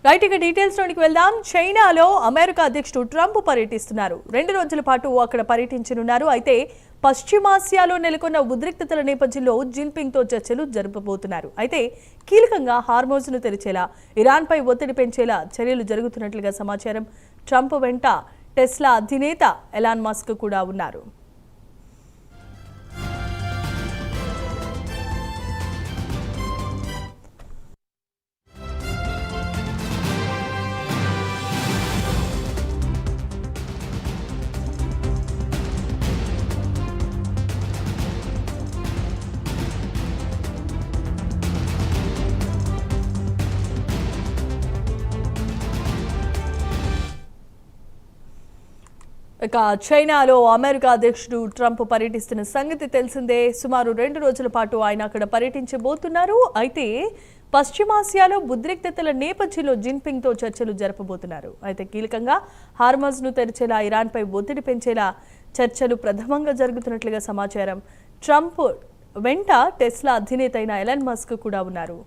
Right, ఇక details లోనికి వెళ్దాం. చైనాలో అమెరికా అధ్యక్షుడు ట్రంప్ పర్యటిస్తున్నారు. 2 రోజుల పాటు అక్కడ పర్యటించనున్నారు. అయితే పశ్చిమాసియాలో నెలకొన్న ఉద్రిక్తతల నేపథ్యంలో జిన్పింగ్ తో చర్చలు జరపబోతున్నారు. అయితే కీలకంగా హార్మోజ్ ను తెరిచేలా ఇరాన్ పై ఒత్తిడి పెంచేలా చర్యలు జరుగుతున్నట్లుగా సమాచారం. ట్రంప్ వెంట టెస్లా అధినేత ఎలాన్ మస్క్ కూడా ఉన్నారు. ఇక చైనాలో అమెరికా అధ్యక్షుడు ట్రంప్ పర్యటిస్తున్న సంగతి తెలిసిందే. సుమారు 2 రోజుల పాటు ఆయన అక్కడ పర్యటించబోతున్నారు. అయితే పశ్చిమాసియాలో ఉద్రిక్తతల నేపథ్యంలో జిన్పింగ్ తో చర్చలు జరపబోతున్నారు. అయితే కీలకంగా హార్మజ్ ను తెరిచేలా ఇరాన్ పై ఒత్తిడి పెంచేలా చర్చలు ప్రథమంగా జరుగుతున్నట్లుగా సమాచారం. ట్రంప్ వెంట టెస్లా అధినేత అయిన ఎలాన్ మస్క్ కూడా ఉన్నారు.